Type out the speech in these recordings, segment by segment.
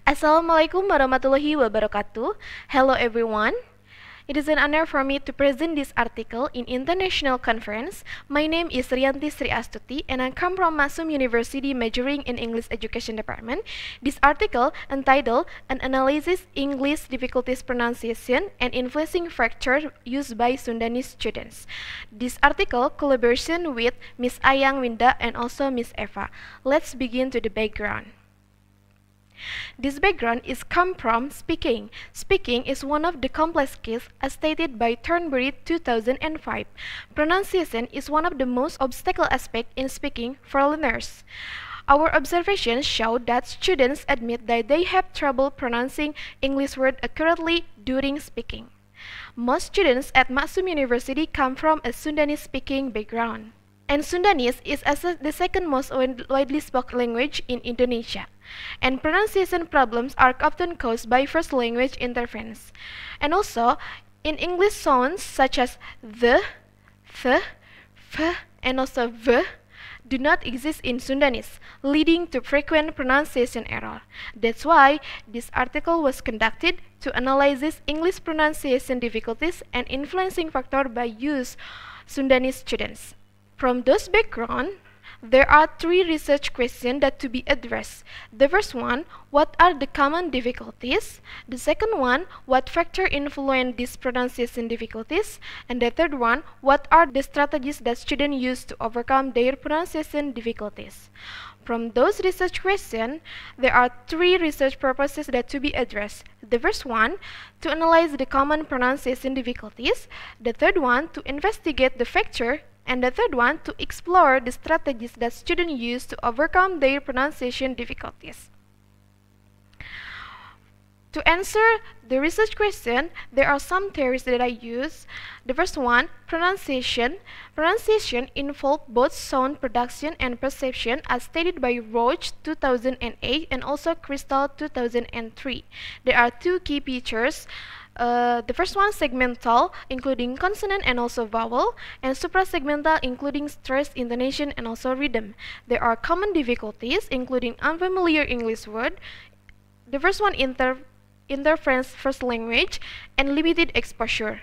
Assalamualaikum warahmatullahi wabarakatuh. Hello everyone. It is an honor for me to present this article in international conference. My name is Riyanti and I come from Masum University majoring in English Education Department. This article entitled An Analysis English Difficulties Pronunciation and Influencing Factors Used by Sundanese Students. This article collaboration with Miss Ayang Winda and also Miss Eva. Let's begin to the background. This background is come from speaking. Speaking is one of the complex skills as stated by Thornbury 2005. Pronunciation is one of the most obstacle aspects in speaking for learners. Our observations show that students admit that they have trouble pronouncing English words accurately during speaking. Most students at Masum University come from a Sundanese speaking background. And Sundanese is the second most widely spoken language in Indonesia. And pronunciation problems are often caused by first language interference. And also, in English sounds such as the, f, and also v do not exist in Sundanese, leading to frequent pronunciation error. That's why this article was conducted to analyze English pronunciation difficulties and influencing factors by use Sundanese students. From those background, there are three research questions that to be addressed. The first one, what are the common difficulties? The second one, what factor influence these pronunciation difficulties? And the third one, what are the strategies that students use to overcome their pronunciation difficulties? From those research questions, there are three research purposes that to be addressed. The first one, to analyze the common pronunciation difficulties. The third one, to investigate the factor. And the third one, to explore the strategies that students use to overcome their pronunciation difficulties. To answer the research question, there are some theories that I use. The first one, pronunciation. Pronunciation involves both sound production and perception as stated by Roach 2008 and also Crystal 2003. There are two key features. The first one, segmental, including consonant and also vowel, and suprasegmental, including stress, intonation, and also rhythm. There are common difficulties, including unfamiliar English word. The first one, interference first language, and limited exposure.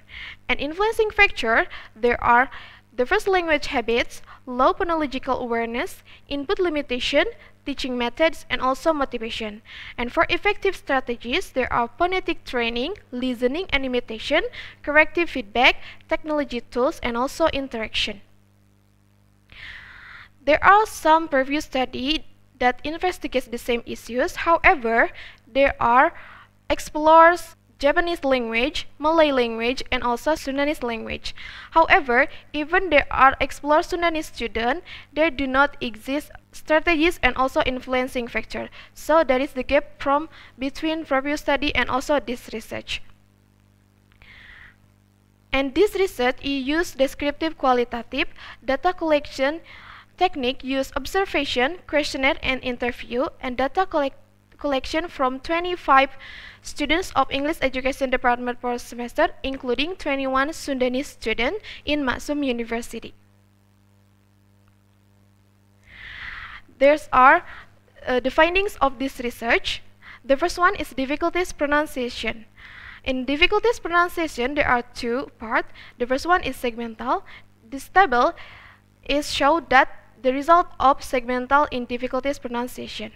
And influencing factor, there are the first language habits, low phonological awareness, input limitation, teaching methods, and also motivation. And for effective strategies, there are phonetic training, listening and imitation, corrective feedback, technology tools, and also interaction. There are some previous studies that investigate the same issues. However, there are explores Japanese language, Malay language, and also Sundanese language. However, even there are explore Sundanese students, there do not exist strategies and also influencing factor. So that is the gap from between previous study and also this research. And this research use descriptive qualitative data collection technique, use observation, questionnaire, and interview, and data collection from 25 students of English Education Department per semester, including 21 Sundanese students in Masum University. There are the findings of this research. The first one is difficulties pronunciation. In difficulties pronunciation, there are two parts. The first one is segmental. This table is show that the result of segmental in difficulties pronunciation.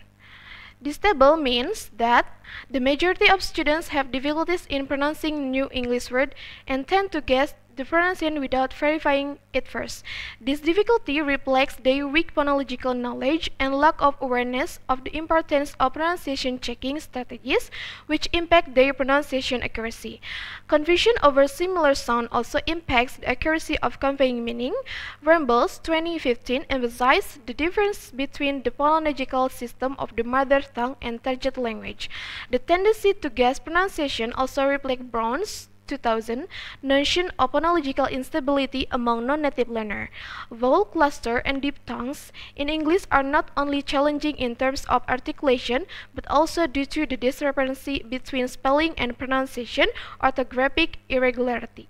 This table means that the majority of students have difficulties in pronouncing new English words and tend to guess the pronunciation without verifying it first. This difficulty reflects their weak phonological knowledge and lack of awareness of the importance of pronunciation checking strategies, which impact their pronunciation accuracy. Confusion over similar sound also impacts the accuracy of conveying meaning. Rambles 2015 emphasized the difference between the phonological system of the mother tongue and target language. The tendency to guess pronunciation also reflects Brown's 2000 notion of phonological instability among non-native learners. Vowel cluster and diphthongs in English are not only challenging in terms of articulation, but also due to the discrepancy between spelling and pronunciation, orthographic irregularity.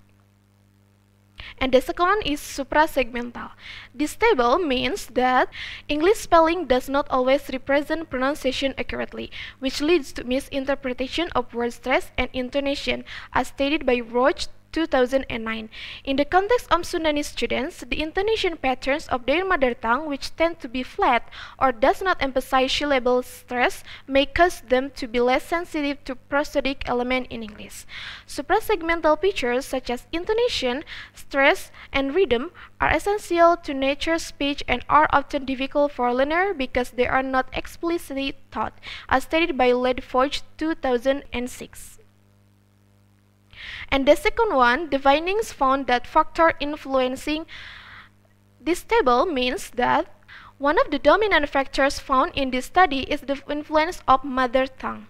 And the second one is suprasegmental. This table means that English spelling does not always represent pronunciation accurately, which leads to misinterpretation of word stress and intonation, as stated by Roach 2009. In the context of Sundanese students, the intonation patterns of their mother tongue, which tend to be flat or does not emphasize syllable stress, may cause them to be less sensitive to prosodic element in English. Suprasegmental features such as intonation, stress, and rhythm are essential to natural speech and are often difficult for a learner because they are not explicitly taught, as stated by Ledforge 2006. And the second one, the findings found that factor influencing this table means that one of the dominant factors found in this study is the influence of mother tongue,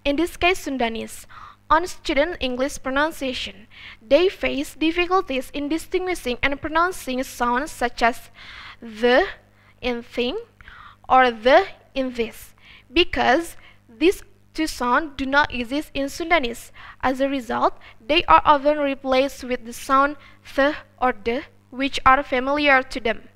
in this case Sundanese, on student English pronunciation. They face difficulties in distinguishing and pronouncing sounds such as the in thing or the in this, because these two sounds do not exist in Sundanese. As a result, they are often replaced with the sound th or the, which are familiar to them.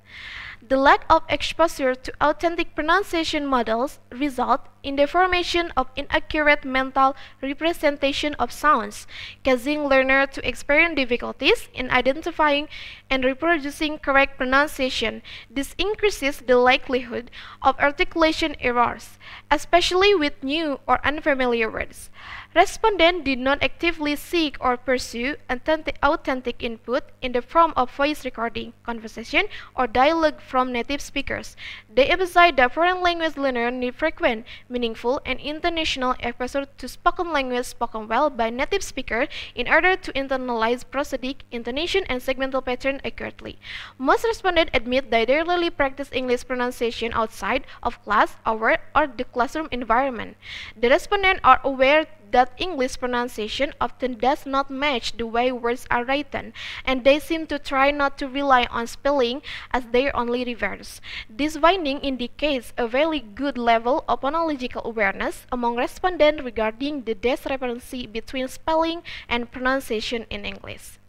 The lack of exposure to authentic pronunciation models result in the formation of inaccurate mental representation of sounds, causing learners to experience difficulties in identifying and reproducing correct pronunciation. This increases the likelihood of articulation errors, especially with new or unfamiliar words. Respondents did not actively seek or pursue authentic input in the form of voice recording, conversation, or dialogue from native speakers. They emphasize that foreign language learners need frequent, meaningful, and international exposure to spoken language spoken well by native speakers in order to internalize prosodic, intonation, and segmental pattern accurately. Most respondents admit that they rarely practice English pronunciation outside of class, hour, or the classroom environment. The respondents are aware that English pronunciation often does not match the way words are written, and they seem to try not to rely on spelling as their only reference. This finding indicates a very good level of phonological awareness among respondents regarding the discrepancy between spelling and pronunciation in English.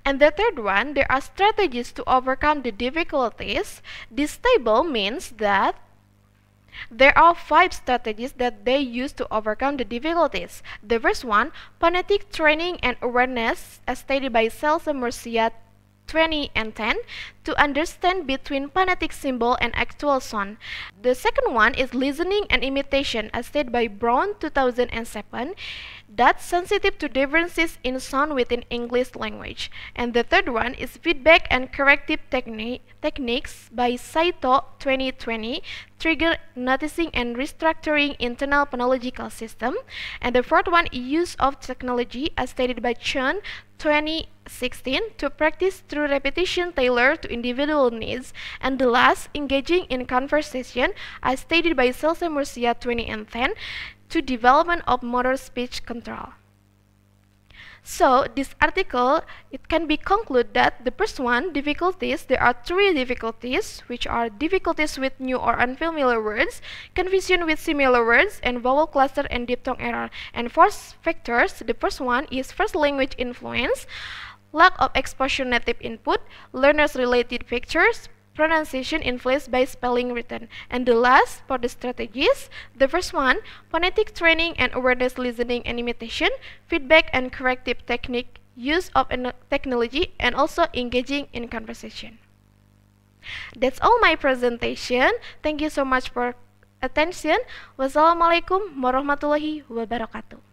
And the third one, there are strategies to overcome the difficulties. This table means that there are 5 strategies that they use to overcome the difficulties. The first one, phonetic training and awareness, as stated by Celsa Murcia 2010, to understand between phonetic symbol and actual sound. The second one is listening and imitation, as stated by Brown 2007, that's sensitive to differences in sound within English language. And the third one is feedback and corrective techniques by Saito 2020, trigger noticing and restructuring internal phonological system. And the fourth one is use of technology, as stated by Chun 2016, to practice through repetition tailored to individual needs. And the last, engaging in conversation, as stated by Celsa Murcia 2010, to development of motor speech control. So this article, it can be concluded that the first one, difficulties, there are 3 difficulties, which are difficulties with new or unfamiliar words, confusion with similar words, and vowel cluster and diphthong error. And 4 factors, the first one is first language influence, lack of exposure native input, learners related factors, pronunciation influenced by spelling written. And the last, for the strategies, the first one, phonetic training and awareness listening and imitation, feedback and corrective technique, use of technology, and also engaging in conversation. That's all my presentation. Thank you so much for attention. Wassalamualaikum warahmatullahi wabarakatuh.